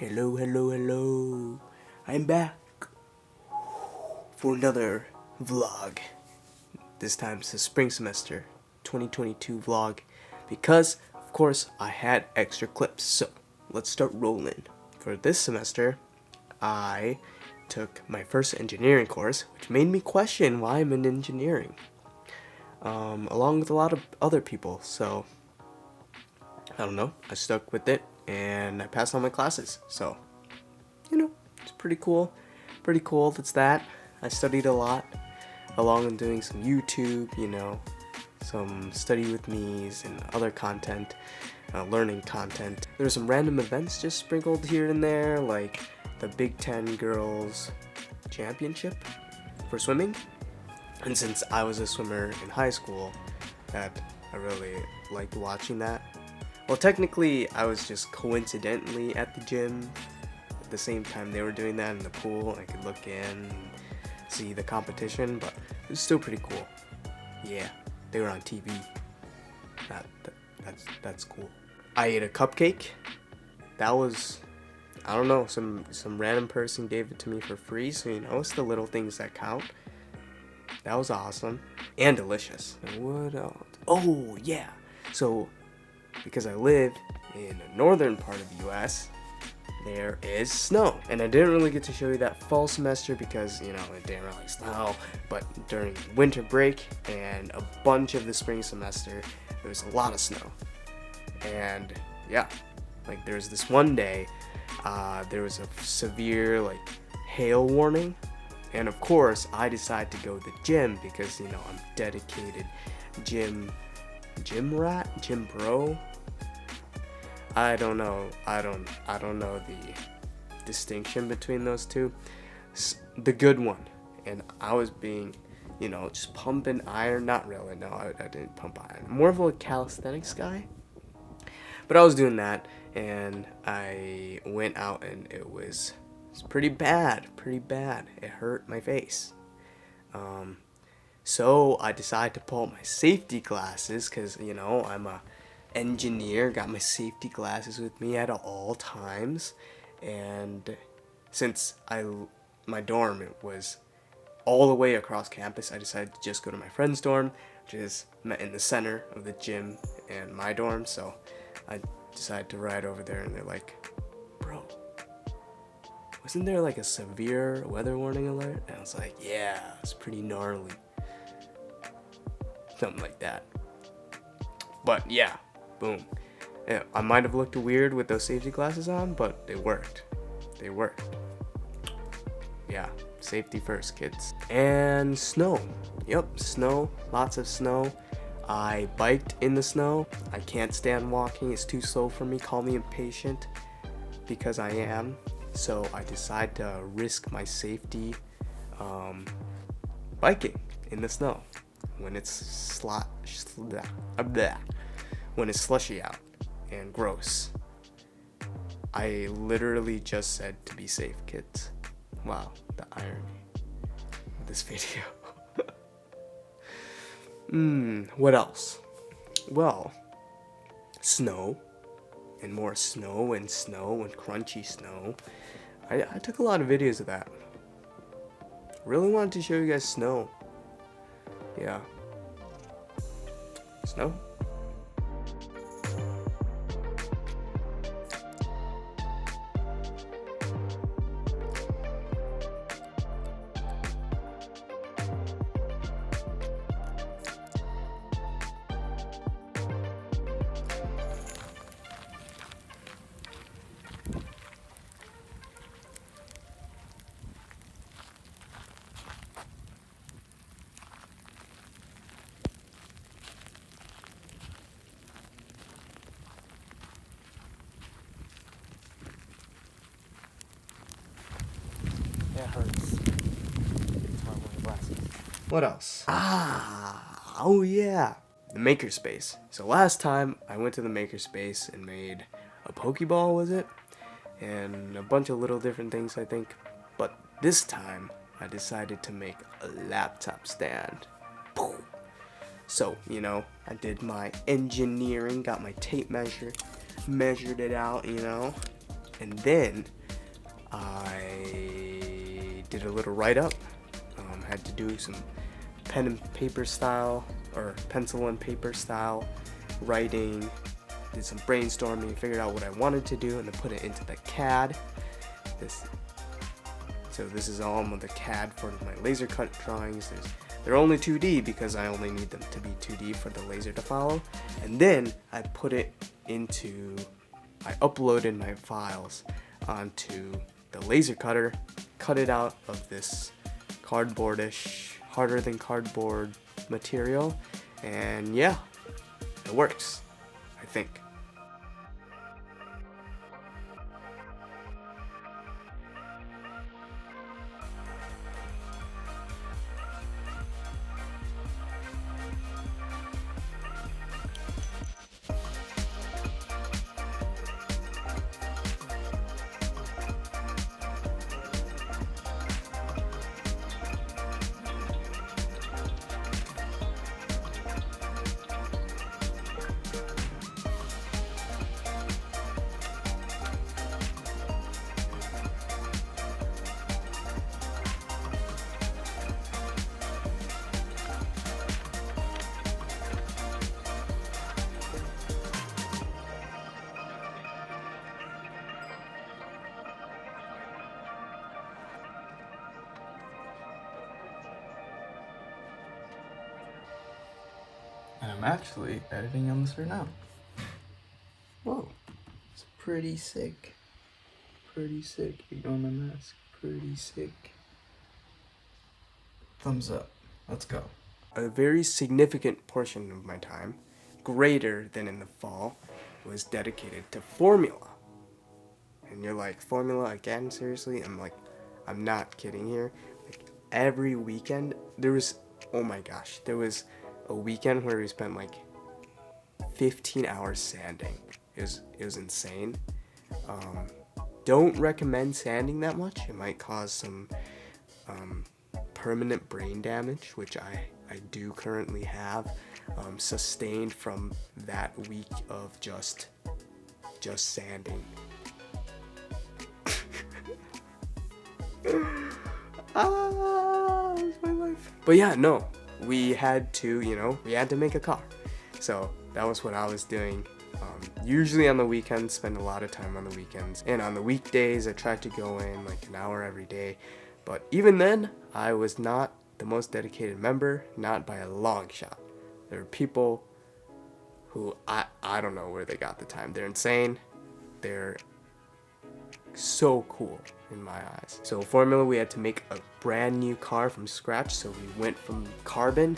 Hello, hello, hello. I'm back for another vlog. This time it's a spring semester 2022 vlog because, of course, I had extra clips. So let's start rolling. For this semester, I took my first engineering course, which made me question why I'm in engineering, along with a lot of other people. So I don't know, I stuck with it and I passed all my classes. So, you know, it's pretty cool. Pretty cool, that's that. I studied a lot, along with doing some YouTube, you know, some study with me's and other content, learning content. There were some random events just sprinkled here and there, like the Big Ten Girls Championship for swimming. And since I was a swimmer in high school, that I really liked watching that. Well, technically, I was just coincidentally at the gym at the same time they were doing that in the pool. I could look in and see the competition, but it was still pretty cool. Yeah, they were on TV. That's cool. I ate a cupcake. That was, I don't know, some random person gave it to me for free, so you know, it's the little things that count. That was awesome and delicious. And what else? Oh yeah, so because I live in the northern part of the US, there is snow. And I didn't really get to show you that fall semester because, you know, it didn't really snow. But during winter break and a bunch of the spring semester, there was a lot of snow. And yeah, like there's this one day, there was a severe like hail warning. And of course, I decided to go to the gym because, you know, I'm dedicated gym bro. I don't know the distinction between those two. The good one, and I was being, you know, just pumping iron. Not really, no, I didn't pump iron. More of a calisthenics guy. But I was doing that, and I went out, and it was pretty bad. It hurt my face. So I decided to pull out my safety glasses because, you know, I'm a engineer, got my safety glasses with me at all times. And since my dorm was all the way across campus, I decided to just go to my friend's dorm, which is in the center of the gym and my dorm. So I decided to ride over there, and they're like, bro, wasn't there like a severe weather warning alert? And I was like, yeah, it's pretty gnarly. Something like that. But yeah, boom. Yeah, I might have looked weird with those safety glasses on, but they worked. Yeah, safety first, kids. And snow. Yep, snow. Lots of snow. I biked in the snow. I can't stand walking. It's too slow for me. Call me impatient, because I am. So I decided to risk my safety biking in the snow when it's slushy out and gross. I literally just said to be safe, kids. Wow, the irony of this video. What else? Well, snow and more snow and crunchy snow. I took a lot of videos of that. Really wanted to show you guys snow. Yeah. Snow? That hurts. It's hard wearing glasses. What else? Oh yeah, the Makerspace. So last time I went to the Makerspace and made a Pokeball, was it? And a bunch of little different things, I think. But this time I decided to make a laptop stand. So, you know, I did my engineering, got my tape measure, measured it out, you know. And then I did a little write-up. Had to do some pen and paper style, or pencil and paper style writing. Did some brainstorming, figured out what I wanted to do, and then put it into the CAD. So this is all of the CAD for my laser cut drawings. They're only 2D because I only need them to be 2D for the laser to follow. And then I uploaded my files onto the laser cutter, cut it out of this cardboardish, harder than cardboard material, and yeah, it works, I think. And I'm actually editing on this right now. Whoa, it's pretty sick. Pretty sick. Ignore my mask. Pretty sick. Thumbs up. Let's go. A very significant portion of my time, greater than in the fall, was dedicated to Formula. And you're like, Formula again? Seriously? I'm like, I'm not kidding here. Like, every weekend, there was a weekend where we spent like 15 hours sanding. It was insane. Don't recommend sanding that much. It might cause some permanent brain damage, which I do currently have, sustained from that week of just sanding. That's my life. But yeah, no. We had to make a car. So that was what I was doing. Usually on the weekends, spend a lot of time on the weekends. And on the weekdays, I tried to go in like an hour every day. But even then, I was not the most dedicated member, not by a long shot. There are people who I don't know where they got the time. They're insane. They're so cool in my eyes. So Formula, we had to make a brand new car from scratch. So we went from carbon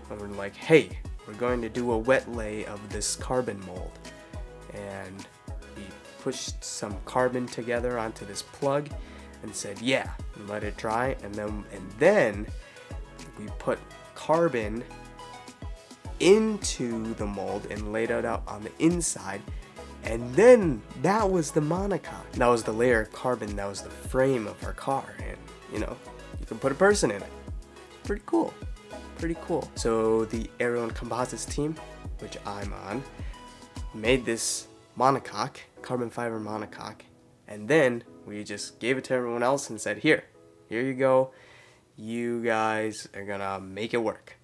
and we're like, hey, we're going to do a wet lay of this carbon mold. And we pushed some carbon together onto this plug and said, yeah, and let it dry. And then we put carbon into the mold and laid it out on the inside. And then that was the monocoque. That was the layer of carbon. That was the frame of our car. And you can put a person in it. Pretty cool. Pretty cool. So the Aero and Composites team, which I'm on, made this monocoque, carbon fiber monocoque. And then we just gave it to everyone else and said, here you go. You guys are gonna make it work.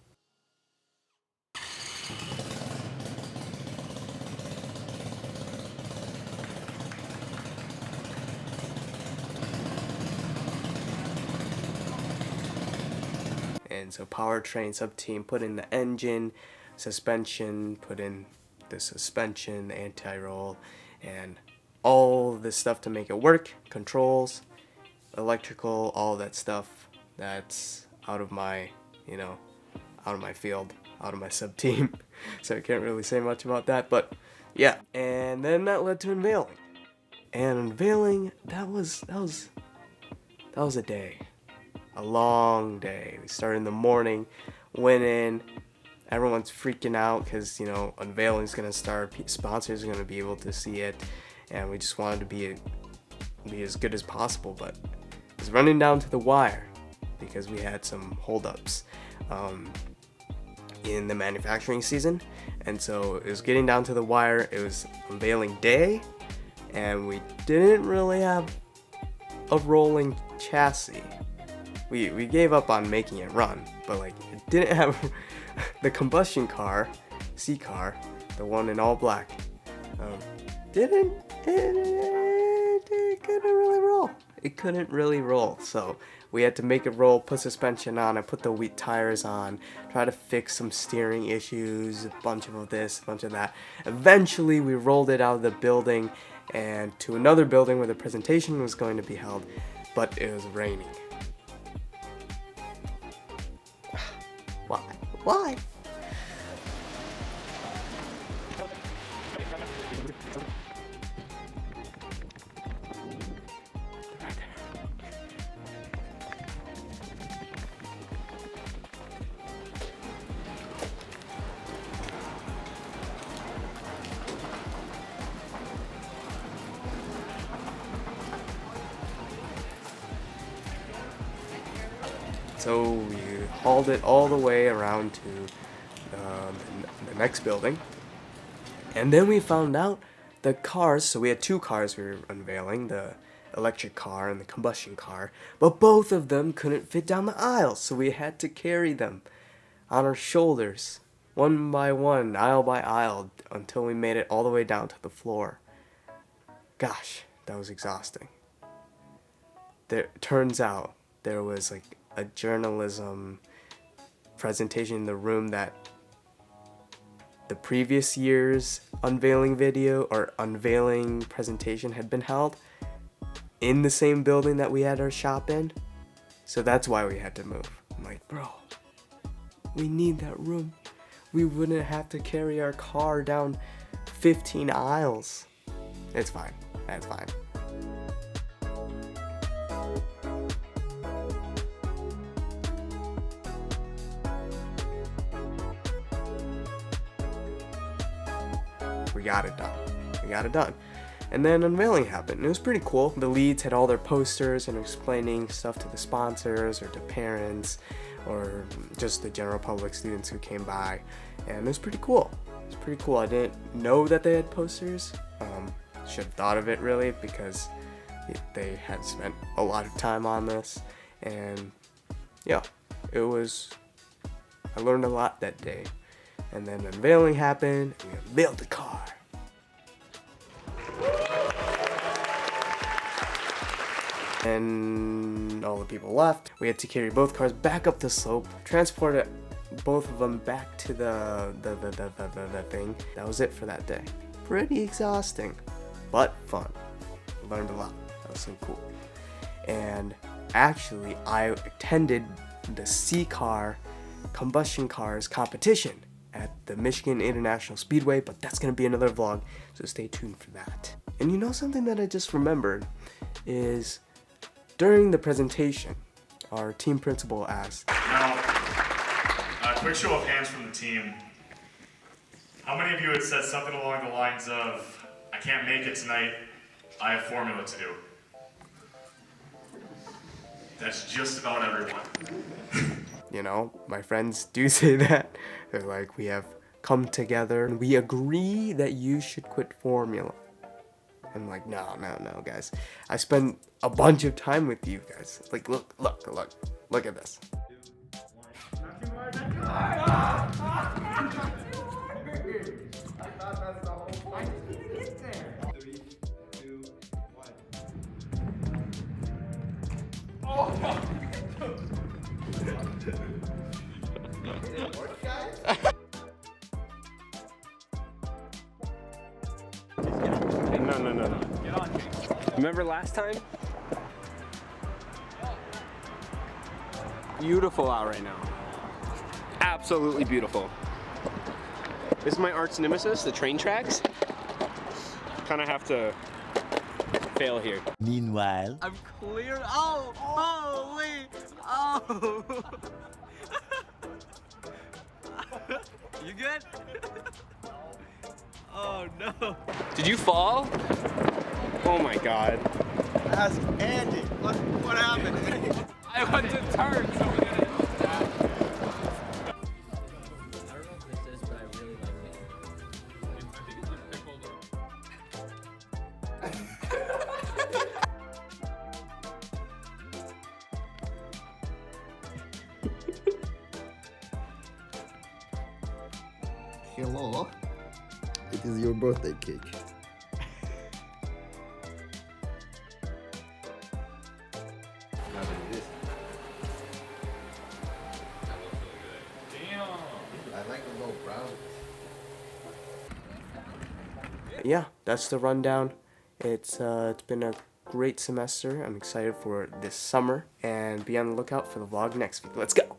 And so powertrain sub-team put in the engine, suspension, put in the suspension, the anti-roll, and all this stuff to make it work. Controls, electrical, all that stuff. That's out of my, out of my field, out of my sub-team. So I can't really say much about that, but yeah. And then that led to Unveiling. And Unveiling, that was a day. A long day. We started in the morning, went in, everyone's freaking out because, Unveiling's gonna start, sponsors are gonna be able to see it, and we just wanted to be as good as possible, but it was running down to the wire because we had some holdups in the manufacturing season, and so it was getting down to the wire. It was Unveiling day, and we didn't really have a rolling chassis. We gave up on making it run, but like it didn't have the combustion car, C car, the one in all black. It couldn't really roll. It couldn't really roll, so we had to make it roll, put suspension on it, put the wheat tires on, try to fix some steering issues, a bunch of this, a bunch of that. Eventually, we rolled it out of the building and to another building where the presentation was going to be held, but it was raining. Why? Why? So we hauled it all the way around to the next building, and then we found out the cars, so we had two cars we were unveiling, the electric car and the combustion car, but both of them couldn't fit down the aisles, so we had to carry them on our shoulders, one by one, aisle by aisle, until we made it all the way down to the floor. Gosh, that was exhausting. Turns out there was like a journalism presentation in the room that the previous year's unveiling video or unveiling presentation had been held in the same building that we had our shop in. So that's why we had to move. I'm like, bro, we need that room. We wouldn't have to carry our car down 15 aisles. It's fine. That's fine. We got it done. We got it done. And then unveiling happened. It was pretty cool. The leads had all their posters and explaining stuff to the sponsors or to parents or just the general public, students who came by. And it was pretty cool. It was pretty cool. I didn't know that they had posters. Should have thought of it really, because they had spent a lot of time on this. And yeah, I learned a lot that day. And then unveiling happened, and we unveiled the car. And all the people left. We had to carry both cars back up the slope, transport both of them back to the thing. That was it for that day. Pretty exhausting, but fun. Learned a lot. That was so cool. And actually, I attended the C-Car combustion cars competition at the Michigan International Speedway, but that's gonna be another vlog, so stay tuned for that. And you know something that I just remembered is during the presentation, our team principal asked, Now, quick show of hands from the team. How many of you had said something along the lines of, I can't make it tonight, I have formula to do? That's just about everyone. you know, my friends do say that. They're like, we have come together and we agree that you should quit formula. I'm like, no, guys. I spent a bunch of time with you guys. Like, look at this. No. Remember last time? Beautiful out right now. Absolutely beautiful. This is my arch nemesis, the train tracks. Kind of have to fail here. Meanwhile, I'm clear. Oh, wait. Oh. You good? Oh no. Did you fall? Oh my god. ask Andy. What happened? I went to turn, so we're gonna do that. I don't know if this is, but I really like it. Hello. It is your birthday cake. I like the little brown. Yeah, that's the rundown. It's been a great semester. I'm excited for this summer, and be on the lookout for the vlog next week. Let's go.